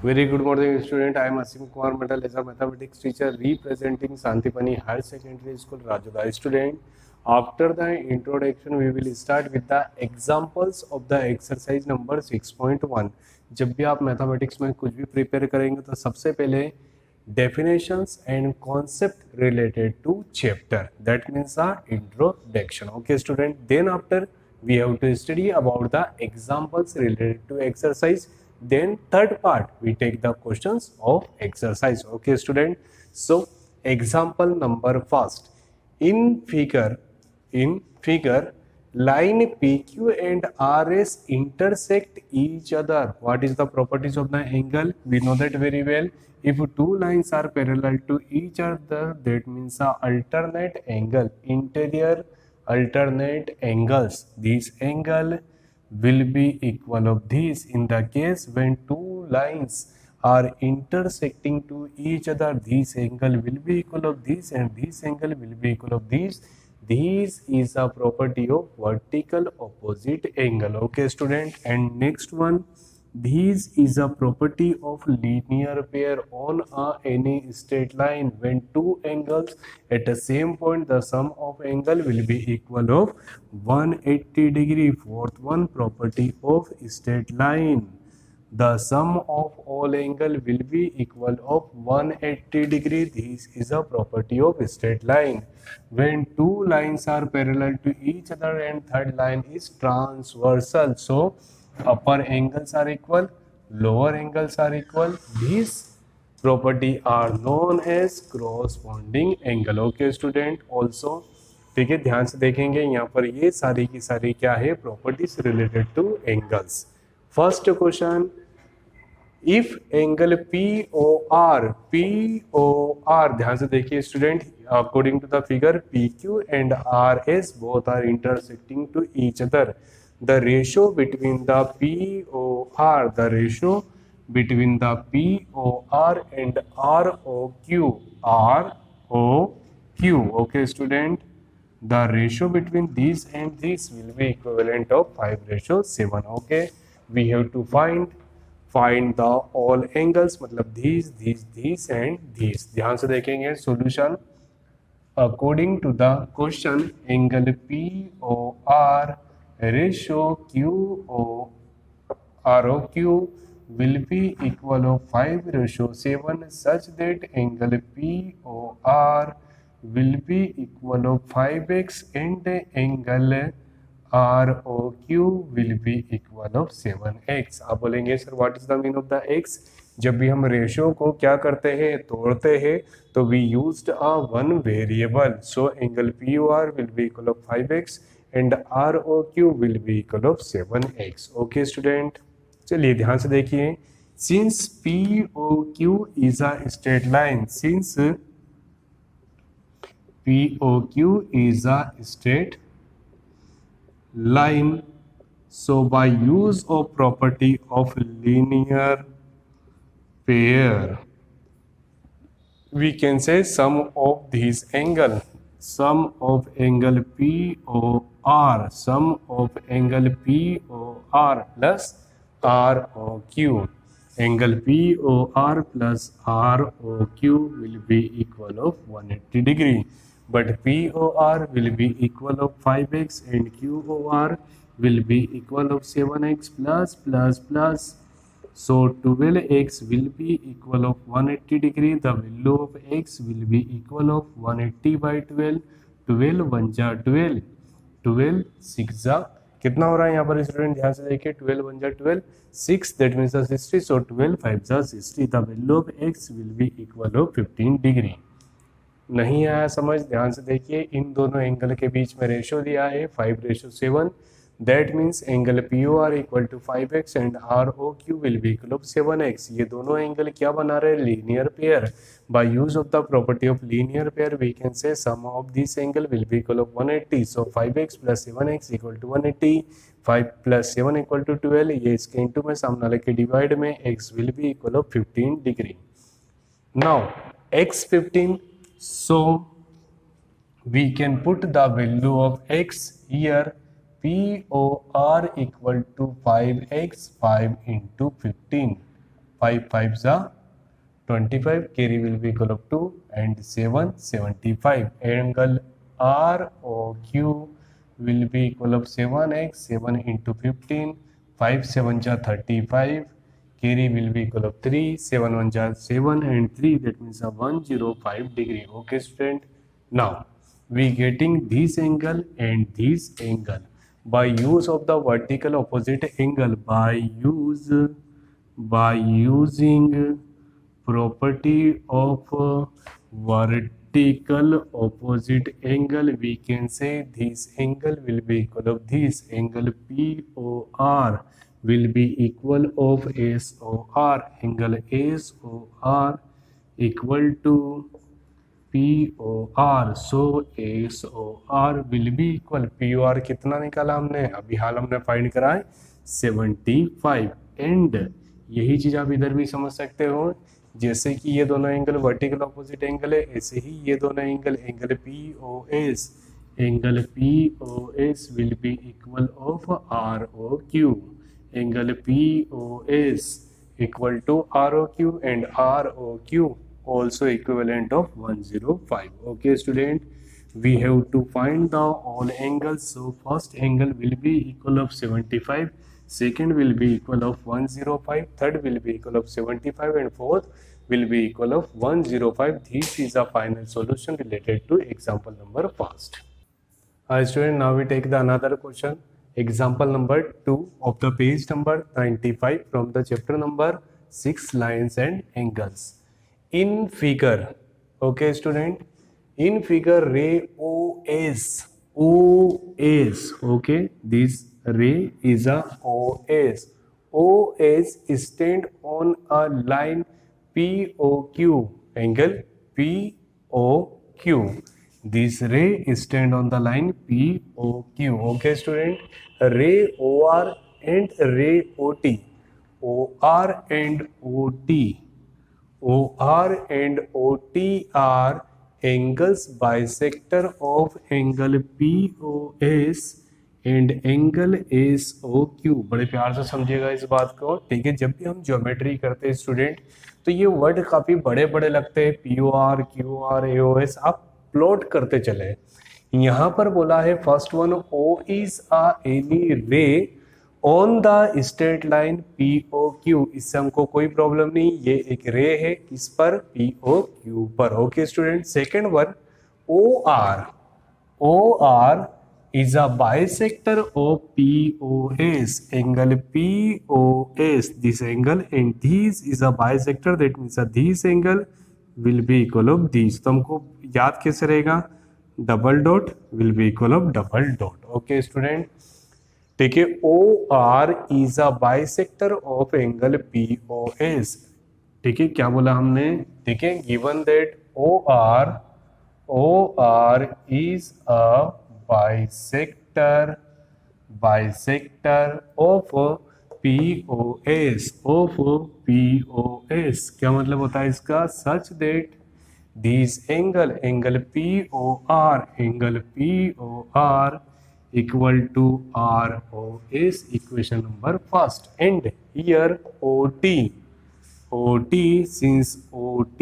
Very good morning, student. I am Asim Kumar Mandal as a mathematics teacher representing Santipani Higher Secondary School, Rajoda. Student, after the introduction, we will start with the examples of the exercise number 6.1. जब भी आप mathematics में कुछ भी prepare करेंगे तो सबसे पहले definitions and concept related to chapter, that means the introduction. Okay student, then after we have to study about the examples related to exercise, then third part we take the questions of exercise. Okay student, so example number first. In figure line PQ and RS intersect each other. What is the properties of the angle? We know that very well. If two lines are parallel to each other, that means a alternate angle, interior alternate angles. This angle will be equal of this. In the case when two lines are intersecting to each other, this angle will be equal of this and this angle will be equal of this. This is a property of vertical opposite angle. Okay student, and next one, this is a property of linear pair on any straight line. When two angles at the same point, the sum of angle will be equal of 180 degree. Fourth one, property of straight line. The sum of all angle will be equal of 180 degree. This is a property of straight line. When two lines are parallel to each other and third line is transversal, so upper angles are equal, lower angles are equal. These property are known as corresponding angle. Okay student, also ठीक है, ध्यान से देखेंगे यहाँ पर ये सारी की सारी क्या है, properties related to angles. First question, if angle POR, ध्यान से देखिए student, according to the figure PQ and RS both are intersecting to each other, the ratio between the POR and ROQ, okay student, the ratio between these and this will be equivalent of 5:7. Okay, we have to find the all angles, मतलब these and these. ध्यान से देखेंगे solution. According to the question, angle POR ratio ROQ will be equal of 5:7 such that angle POR will be equal of 5x and angle ROQ will be equal of 7x. आप बोलेंगे sir what is the mean of the x? जब भी हम ratio को क्या करते हैं, तोड़ते हैं, तो we used a one variable. So angle POR will be equal of 5x and ROQ will be equal of 7x. Okay student, चलिए ध्यान से देखिए. Since POQ is a straight line, since POQ is a straight line, so by use of property of linear pair, we can say sum of these angle, sum of angle POR, sum of angle POR plus ROQ, angle POR plus ROQ will be equal of 180 degree, but POR will be equal of 5x and QOR will be equal of 7x plus. So 12x will be equal of 180 degree. The value of x will be equal of 180 by 12. 12 1 जा 12, 12 6 जा कितना हो रहा है यहाँ पर student, ध्यान से देखिए. 12 1 जा 12, 6 दैट मीन्स 60. सो 12 5 जा 60. The value of x will be equal of 15 degree. नहीं आया समझ, ध्यान से देखिए. इन दोनों एंगल के बीच में रेशियो दिया है 5:7. That means angle POR equal to 5x and ROQ will be equal of 7x. ये दोनों एंगल क्या बना रहे हैं, linear pair. By use of the property of linear pair we can say sum of this angle will be equal of 180. So 5x plus 7x equal to 180, 5 plus 7 equal to 12. ये इसके into में सामने लेके divide में x will be equal of 15 degree. Now x 15, so we can put the value of x here. POR equal to 5x, 5 into 15. 5 5 जा 25, carry will be equal of 2 and 7 75. Angle ROQ will be equal of 7x, 7 into 15, 5 7 ja 35, carry will be equal of 3, 7 1 ja 7 and 3, that means a 105 degree. Okay student, now we getting this angle and this angle by use of the vertical opposite angle, by using property of vertical opposite angle, we can say this angle will be equal of this angle POR will be equal of SOR. Angle SOR equal to POR. So SOR will be equal, POR कितना निकाला हमने, अभी हाल हमने find करा है 75. And यही चीज आप इधर भी समझ सकते हो, जैसे कि ये दोनों एंगल वर्टिकल ऑपोजिट एंगल है, ऐसे ही ये दोनों angle angle POS will be equal of ROQ. Angle POS equal to ROQ and ROQ also equivalent of 105. Okay student, we have to find the all angles. So first angle will be equal of 75, second will be equal of 105, third will be equal of 75 and fourth will be equal of 105. This is a final solution related to example number first. Student, now we take the another question, example number 2 of the page number 95 from the chapter number 6, lines and angles. In figure, okay student, in figure ray OS, okay, this ray is a OS stand on a line POQ, angle POQ. This ray stand on the line POQ. Okay student, ray OR and ray OT, OR and OT are angles bisector of angle POS and angle SOQ. बड़े प्यार से समझिएगा इस बात को, ठीक है। जब भी हम ज्योमेट्री करते हैं स्टूडेंट, तो ये वर्ड काफी बड़े बड़े लगते हैं, POR, QR, AOS, आप प्लॉट करते चले। यहाँ पर बोला है first one, O is a any ray on the straight line POQ। इससे हमको कोई प्रॉब्लम नहीं, ये एक रे है किस पर, POQ पर। Okay student, second one, OR is a bisector of POS, angle POS, this angle and this is a bisector, that means this angle will be equal of this। तो हमको याद कैसे रहेगा, double dot will be equal of double dot. Okay student, ठीक है, OR is a bisector of angle POS। ठीक है, क्या बोला हमने, ठीक है, given that OR is a bisector of POS। क्या मतलब होता है इसका, such that this angle POR equal to ROS, equation number first, and here OT, since OT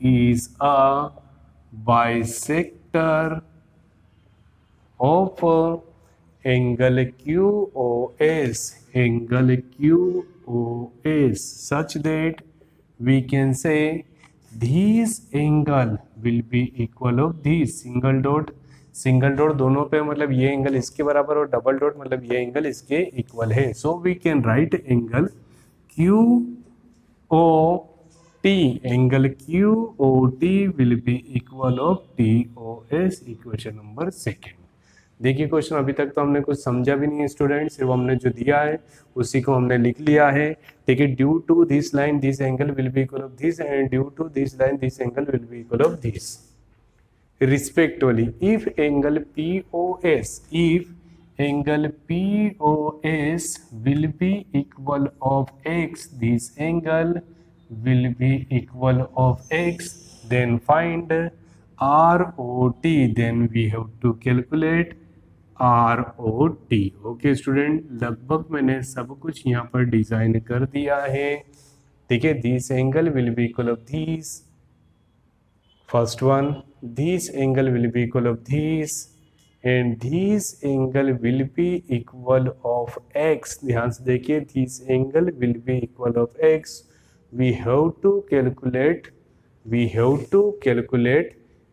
is a bisector of angle QOS, such that we can say this angle will be equal of this, single dot दोनों पे, मतलब ये angle इसके बराबर और double dot मतलब ये angle इसके इक्वल है। So we can write angle QOT, angle QOT will be equal of TOS, equation number second. देखिए क्वेश्चन अभी तक तो हमने कुछ समझा भी नहीं है स्टूडेंट, सिर्फ हमने जो दिया है उसी को हमने लिख लिया है। ठीक है, due to this line this angle will be equal of this and due to this line this angle will be equal of this respectively। if angle POS will be equal of x, this angle will be equal of x, then find ROT, then we have to calculate ROT। Okay student, लगभग मैंने सब कुछ यहाँ पर design कर दिया है। ठीक है, this angle will be equal of this, first one, this angle will be equal of this and this angle will be equal of x। ध्यान से देखिए, this angle will be equal of x। we have to calculate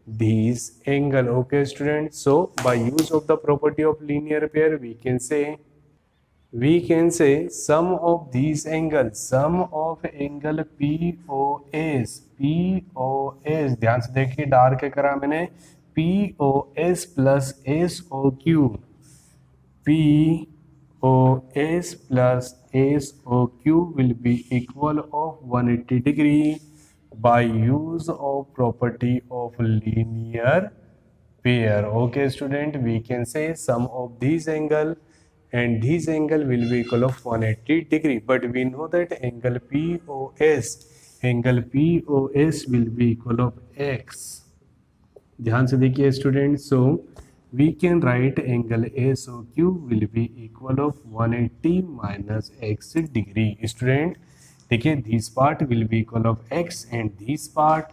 this angle. Okay students, so by use of the property of linear pair we can say sum of these angles, sum of angle POS, ध्यान से देखिए, dark करा मैंने, POS plus SOQ, POS plus SOQ will be equal of 180 degree by use of property of linear pair. Okay student, we can say sum of these angle and this angle will be equal of 180 degree, but we know that angle POS will be equal of x. ध्यान से देखिए student, so we can write angle SOQ will be equal of 180 minus x degree. Student, देखिए, this part will be equal of x and this part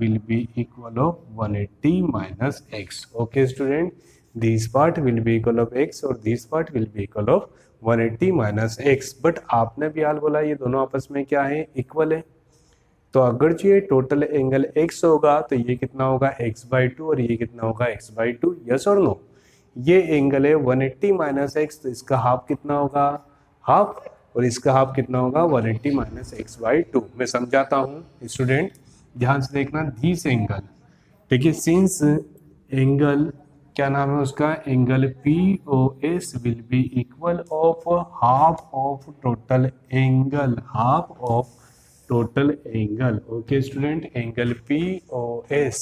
will be equal of 180 minus x. Okay student, this part will be equal of x और this part will be equal of 180 minus x. but आपने भी हाल बोला ये दोनों आपस में क्या है, इक्वल है, तो अगर जो ये टोटल एंगल x होगा तो ये कितना होगा x/2 और ये कितना होगा x/2, यस और नो। ये एंगल है 180 माइनस एक्स, तो इसका हाफ कितना होगा, हाफ, और इसका हाफ कितना होगा 180 माइनस x/2। मैं समझाता हूँ स्टूडेंट, ध्यान से देखना, दिस एंगल, ठीक है, सिंस एंगल क्या नाम है उसका, angle POS will be equal of half of total angle, half of total angle. Okay student, angle POS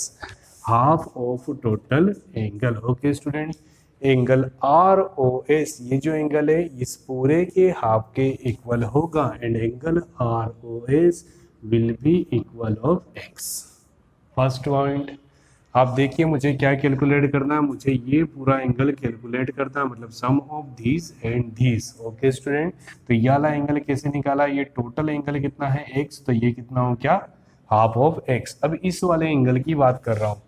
half of total angle. Okay student, angle ROS, ये जो एंगल है इस पूरे के हाफ के इक्वल होगा and angle ROS will be equal of x। First point, आप देखिए मुझे क्या कैलकुलेट करना है, मुझे ये पूरा एंगल कैलकुलेट करना है, मतलब sum of this and this. Okay student, तो ये वाला एंगल कैसे निकाला, ये टोटल एंगल कितना है x, तो ये कितना हो क्या, हाफ ऑफ x। अब इस वाले एंगल की बात कर रहा हूँ,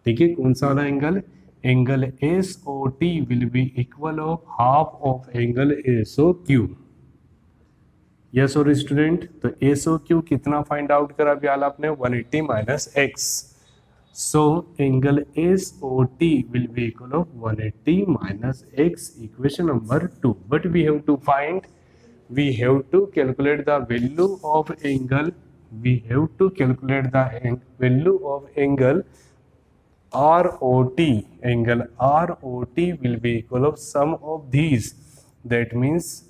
ठीक है, कौन सा वाला angle, angle SOT will be equal of half of angle SOQ। Yes और स्टूडेंट, तो SOQ कितना फाइंड आउट करा अभी आपने, 180 minus x। So angle SOT will be equal of 180 minus x, equation number 2. But we have to calculate the value of angle. We have to calculate the value of angle ROT. Angle ROT will be equal of sum of these. That means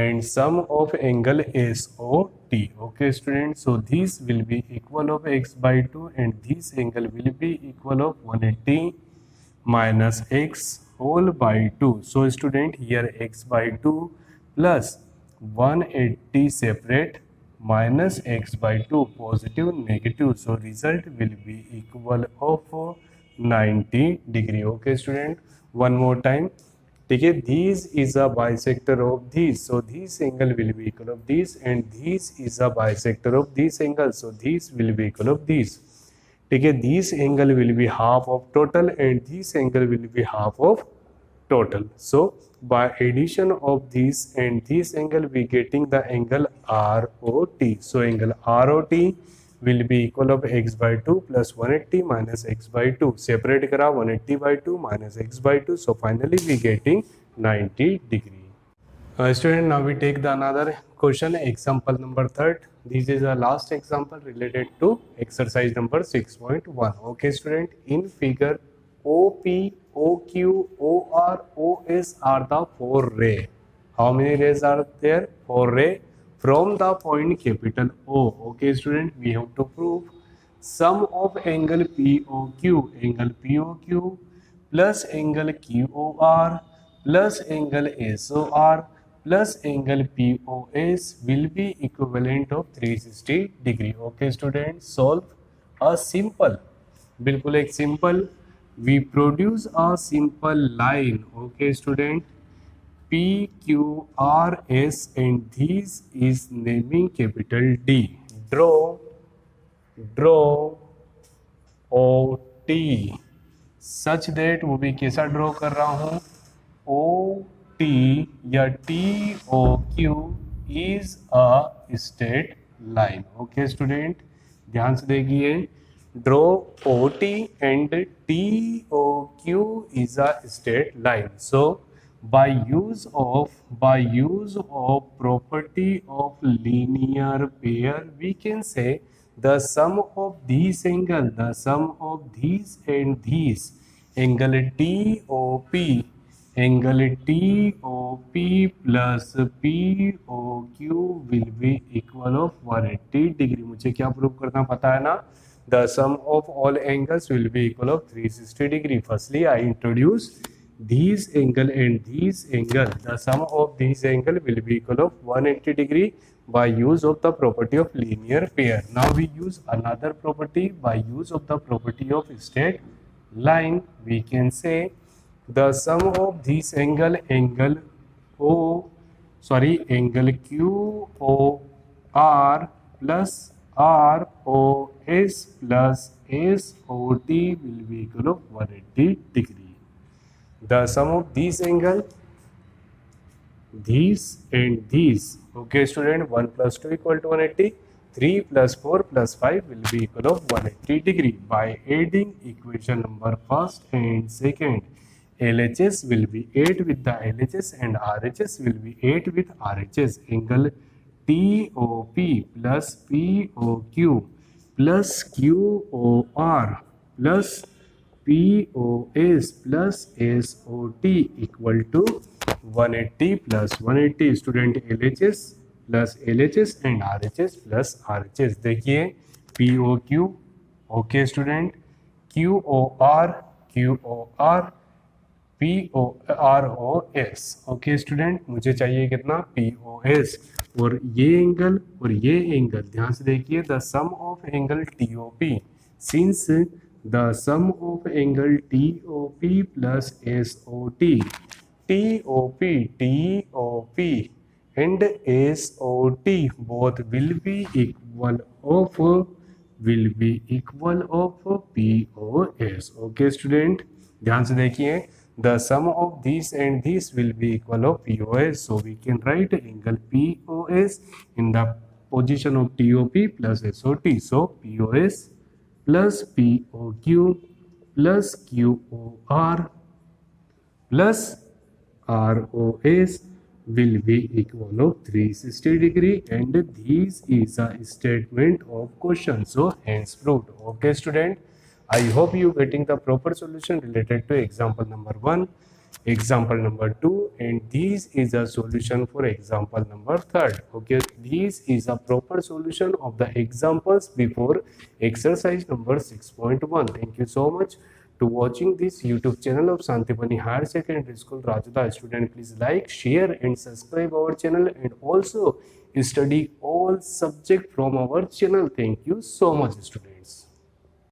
and sum of angle SOT. Okay students, so this will be equal of x/2 and this angle will be equal of 180 minus x whole by 2. So student, here x/2 plus 180 separate minus x/2 positive negative, so result will be equal of 90 degree. Okay student, one more time, ठीक है, this is a bisector of this, so this angle will be equal of this and this is a bisector of this angle, so this will be equal of this। ठीक है, this angle will be half of total and this angle will be half of total, so by addition of this and this angle we getting the angle ROT। so angle ROT will be equal of x/2 plus 180 minus x/2, separate करा 180/2 minus x/2, so finally we getting 90 degree। Student, now we take the another question, example number 3rd. This is a last example related to exercise number 6.1. Okay student, in figure OP, OQ, OR, OS are the 4 ray. How many rays are there? 4 ray from the point capital O. Okay student, we have to prove sum of angle POQ plus angle QOR plus angle SOR plus angle POS will be equivalent of 360 degree. Okay student, solve a simple, बिल्कुल एक simple, we produce a simple line. Okay student, P, Q, R, S, and this is naming capital D. Draw O T such that वो भी कैसा draw कर रहा हूँ O T या T O Q is a straight line. Okay student, ध्यान से देखिए, draw O T and T O Q is a straight line. So by use of property of linear pair, we can say the sum of these angle, and these angle TOP, plus POQ will be equal of 180 degree. मुझे क्या prove करना पता है ना, the sum of all angles will be equal of 360 degree. Firstly, I introduce these angle and these angle. The sum of these angle will be equal of 180 degree by use of the property of linear pair. Now we use another property. By use of the property of straight line, we can say the sum of these angle QOR plus ROS plus SOT will be equal of 180 degree. The sum of these angle, these and these. Okay student, 1 plus 2 equal to 180, 3 plus 4 plus 5 will be equal of 180 degree. By adding equation number first and second, LHS will be 8 with the LHS and RHS will be 8 with RHS. Angle TOP plus POQ plus QOR plus POS plus SOT equal to 180 plus 180. Student, LHS plus LHS and RHS plus RHS. देखिए POQ, okay student, QOR POROS. Okay student, मुझे चाहिए कितना POS, और ये angle ध्यान से देखिए, the sum of angle TOP, since the sum of angle TOP plus SOT, TOP and SOT both will be equal of POS. Okay student, ध्यान से देखिए, the sum of these and these will be equal of POS, so we can write angle POS in the position of TOP plus SOT. So POS plus POQ plus QOR plus ROS will be equal of 360 degree, and this is a statement of question, so hence proved. Okay student, I hope you getting the proper solution related to example number 1, example number 2, and this is a solution for example number 3. Okay, this is a proper solution of the examples before exercise number 6.1. Thank you so much to watching this YouTube channel of Santipani Higher Secondary School, Rajada. Student, please like, share and subscribe our channel, and also study all subject from our channel. Thank you so much student.